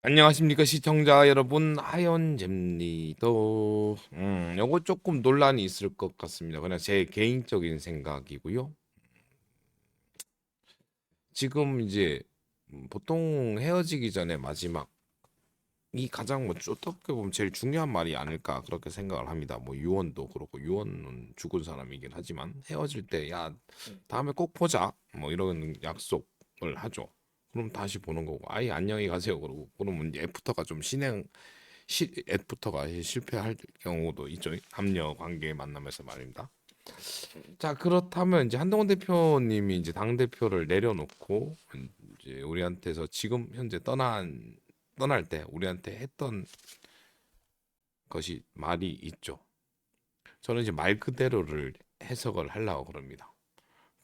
안녕하십니까 시청자 여러분, 하연잼니다. 요거 조금 논란이 있을 것 같습니다. 그냥 제 개인적인 생각이고요. 지금 이제 보통 헤어지기 전에 마지막이 가장 뭐 어떻게 보면 제일 중요한 말이 아닐까 그렇게 생각을 합니다. 뭐 유언도 그렇고, 유언은 죽은 사람이긴 하지만 헤어질 때 야 다음에 꼭 보자 뭐 이런 약속을 하죠. 그럼 다시 보는 거고, 아예 안녕히 가세요 그러고, 그러면 이제 애프터가 좀 애프터가 실패할 경우도 있죠. 남녀 관계 만남에서 말입니다. 자, 그렇다면 이제 한동훈 대표님이 이제 당 대표를 내려놓고 이제 우리한테서 지금 현재 떠날 때 우리한테 했던 것이 말이 있죠. 저는 이제 말 그대로를 해석을 하려고 그럽니다.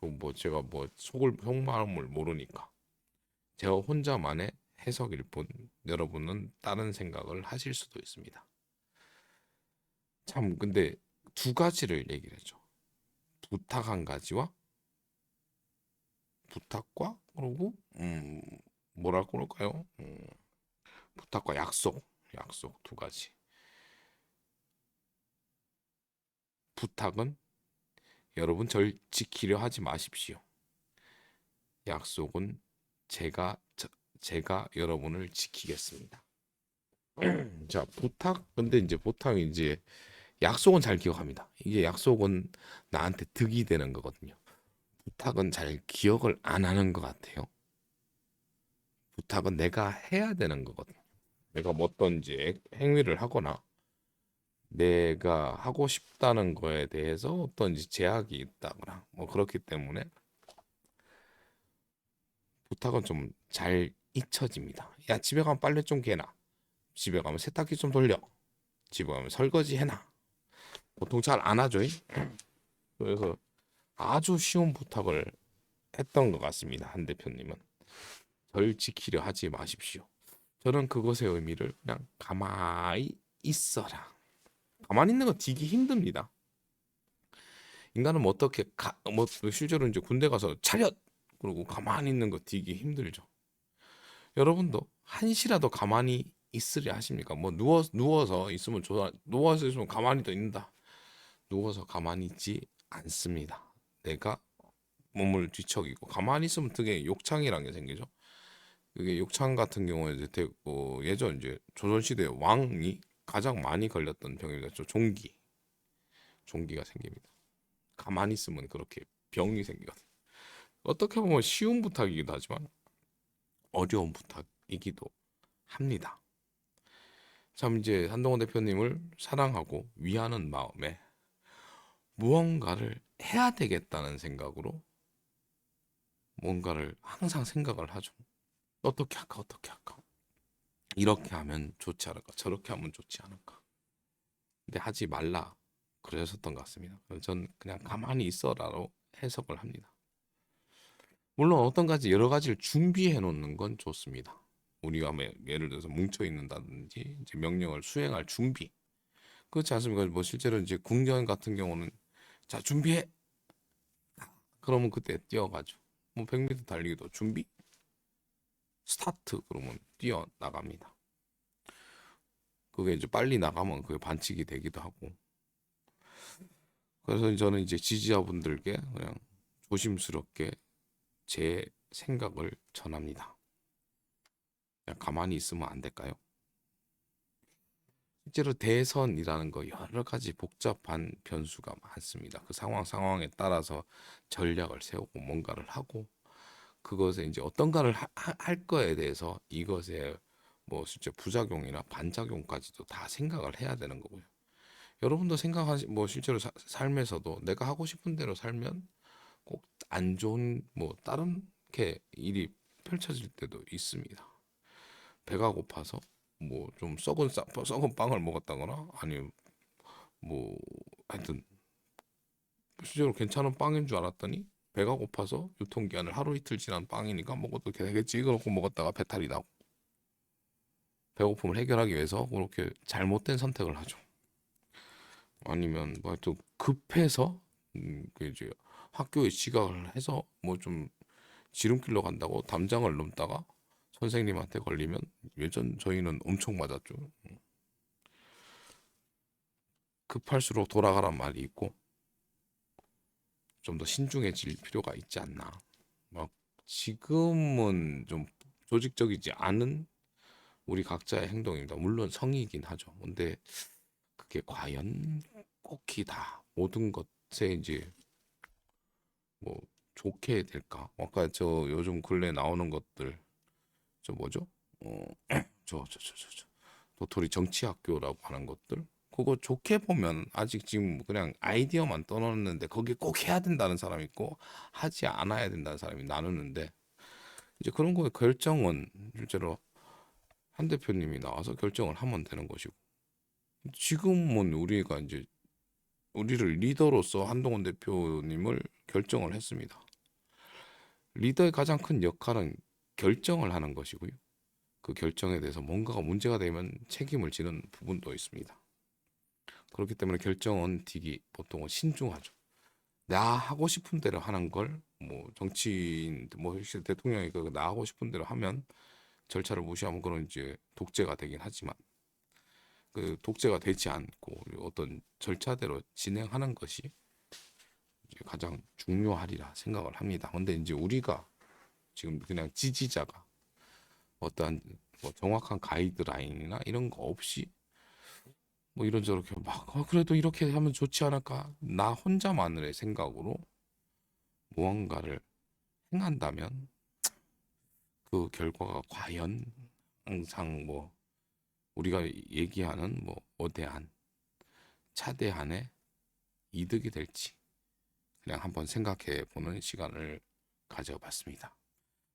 뭐 제가 뭐 속마음을 모르니까 제가 혼자만의 해석일 뿐, 여러분은 다른 생각을 하실 수도 있습니다. 참, 근데 두 가지를 얘기를 했죠. 부탁 한 가지와 부탁과, 그리고 뭐라 그럴까요? 부탁과 약속 두 가지. 부탁은 여러분 절 지키려 하지 마십시오. 약속은 제가 제가 여러분을 지키겠습니다. 자, 근데 이제 부탁이 이제 약속은 잘 기억합니다. 이게 약속은 나한테 득이 되는 거거든요. 부탁은 잘 기억을 안 하는 것 같아요. 부탁은 내가 해야 되는 거거든요. 내가 뭐 어떤 이제 행위를 하거나 내가 하고 싶다는 거에 대해서 어떤 이제 제약이 있다거나 뭐 그렇기 때문에 부탁은 좀 잘 잊혀집니다. 야, 집에 가면 빨래 좀 개나. 집에 가면 세탁기 좀 돌려. 집에 가면 설거지 해놔. 보통 잘 안 하죠. 그래서 아주 쉬운 부탁을 했던 것 같습니다. 한 대표님은 절 지키려 하지 마십시오. 저는 그것의 의미를 그냥 가만히 있어라. 가만히 있는 거 되게 힘듭니다. 인간은 뭐 어떻게 뭐 실제로 이제 군대 가서 차렷 그러고 가만히 있는 거 되게 힘들죠. 여러분도 한시라도 가만히 있으려 하십니까? 뭐 누워서 있으면 좋아. 누워서 있으면 가만히 더 있는다. 누워서 가만히 있지 않습니다. 내가 몸을 뒤척이고 가만히 있으면 등에 욕창이라는 게 생기죠. 그게 욕창 같은 경우에 이제 예전 이제 조선시대 왕이 가장 많이 걸렸던 병입니다. 종기가 생깁니다. 가만히 있으면 그렇게 병이 생기거든요. 어떻게 보면 쉬운 부탁이기도 하지만 어려운 부탁이기도 합니다. 참, 이제 한동훈 대표님을 사랑하고 위하는 마음에 무언가를 해야 되겠다는 생각으로 뭔가를 항상 생각을 하죠. 어떻게 할까? 이렇게 하면 좋지 않을까? 저렇게 하면 좋지 않을까? 근데 하지 말라 그러셨던 것 같습니다. 전 그냥 가만히 있어라로 해석을 합니다. 물론 어떤 가지 여러 가지를 준비해 놓는 건 좋습니다. 우리가 예를 들어서 뭉쳐 있는다든지 이제 명령을 수행할 준비. 그렇지 않습니까? 뭐 실제로 이제 궁전 같은 경우는 자 준비해. 그러면 그때 뛰어가죠. 뭐 100m 달리기도 준비 스타트 그러면 뛰어 나갑니다. 그게 이제 빨리 나가면 그게 반칙이 되기도 하고. 그래서 저는 이제 지지자분들께 그냥 조심스럽게 제 생각을 전합니다. 그냥 가만히 있으면 안 될까요? 실제로 대선이라는 거 여러 가지 복잡한 변수가 많습니다. 그 상황에 따라서 전략을 세우고 뭔가를 하고 그것에 이제 어떤가를 할 거에 대해서 이것에 뭐 실제 부작용이나 반작용까지도 다 생각을 해야 되는 거고요. 여러분도 생각하시 뭐 실제로 삶에서도 내가 하고 싶은 대로 살면 꼭 안 좋은 뭐 다른 게 일이 펼쳐질 때도 있습니다. 배가 고파서 뭐 좀 썩은 빵을 먹었다거나 아니면 뭐 하여튼 실제로 괜찮은 빵인 줄 알았더니 배가 고파서 유통기한을 하루 이틀 지난 빵이니까 먹어도 되겠지 그러고 먹었다가 배탈이 나고 배고픔을 해결하기 위해서 그렇게 잘못된 선택을 하죠. 아니면 뭐 하여튼 급해서 그 이제 학교에 지각을 해서 뭐 좀 지름길로 간다고 담장을 넘다가 선생님한테 걸리면 예전 저희는 엄청 맞았죠. 급할수록 돌아가란 말이 있고 좀 더 신중해질 필요가 있지 않나. 막 지금은 좀 조직적이지 않은 우리 각자의 행동입니다. 물론 성의이긴 하죠. 근데 그게 과연 꼭히 다 모든 것에 이제 뭐 좋게 될까? 아까 저 요즘 근래 나오는 것들 저 뭐죠? 어, 저 도토리 정치학교라고 하는 것들 그거 좋게 보면 아직 지금 그냥 아이디어만 떠놓는데 거기에 꼭 해야 된다는 사람이 있고 하지 않아야 된다는 사람이 나누는데 이제 그런 거의 결정은 실제로 한 대표님이 나와서 결정을 하면 되는 것이고 지금은 우리가 이제 우리를 리더로서 한동훈 대표님을 결정을 했습니다. 리더의 가장 큰 역할은 결정을 하는 것이고요. 그 결정에 대해서 뭔가가 문제가 되면 책임을 지는 부분도 있습니다. 그렇기 때문에 결정은 되게 보통은 신중하죠. 나 하고 싶은 대로 하는 걸 뭐 정치인 뭐 대통령이 나 하고 싶은 대로 하면 절차를 무시하면 그런 이제 독재가 되긴 하지만 그 독재가 되지 않고 어떤 절차대로 진행하는 것이 이제 가장 중요하리라 생각을 합니다. 근데 이제 우리가 지금 그냥 지지자가 어떠한 뭐 정확한 가이드라인이나 이런 거 없이 뭐 이런저렇게 막 그래도 이렇게 하면 좋지 않을까 나 혼자만의 생각으로 무언가를 행한다면 그 결과가 과연 항상 뭐 우리가 얘기하는 뭐 거대한 차대한의 이득이 될지 그냥 한번 생각해 보는 시간을 가져봤습니다.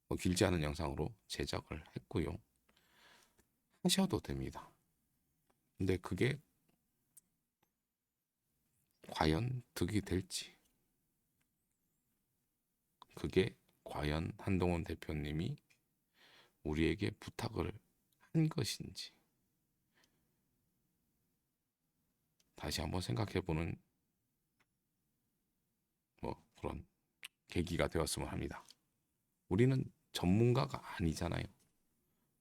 뭐 길지 않은 영상으로 제작을 했고요. 하셔도 됩니다. 근데 그게 과연 득이 될지, 그게 과연 한동훈 대표님이 우리에게 부탁을 한 것인지 다시 한번 생각해보는 뭐 그런 계기가 되었으면 합니다. 우리는 전문가가 아니잖아요.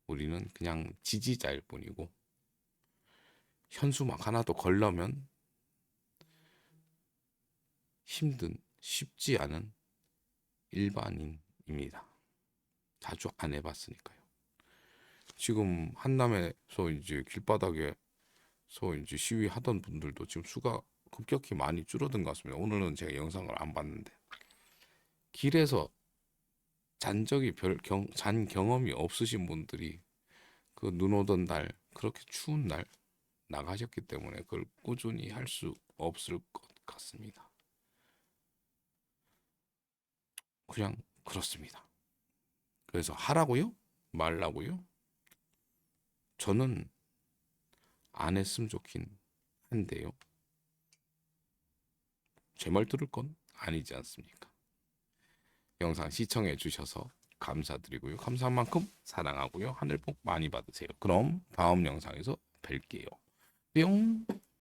우리는 그냥 지지자일 뿐이고 현수막 하나도 걸려면 힘든 쉽지 않은 일반인입니다. 자주 안 해봤으니까요. 지금 한남에서 이제 길바닥에서 이제 시위하던 분들도 지금 수가 급격히 많이 줄어든 것 같습니다. 오늘은 제가 영상을 안 봤는데 길에서 잔 경험이 없으신 분들이 그 눈 오던 날 그렇게 추운 날 나가셨기 때문에 그걸 꾸준히 할 수 없을 것 같습니다. 그냥 그렇습니다. 그래서 하라고요? 말라고요? 저는 안 했으면 좋긴 한데요. 제 말 들을 건 아니지 않습니까? 영상 시청해 주셔서 감사드리고요. 감사한 만큼 사랑하고요. 하늘 복 많이 받으세요. 그럼 다음 영상에서 뵐게요. 뿅.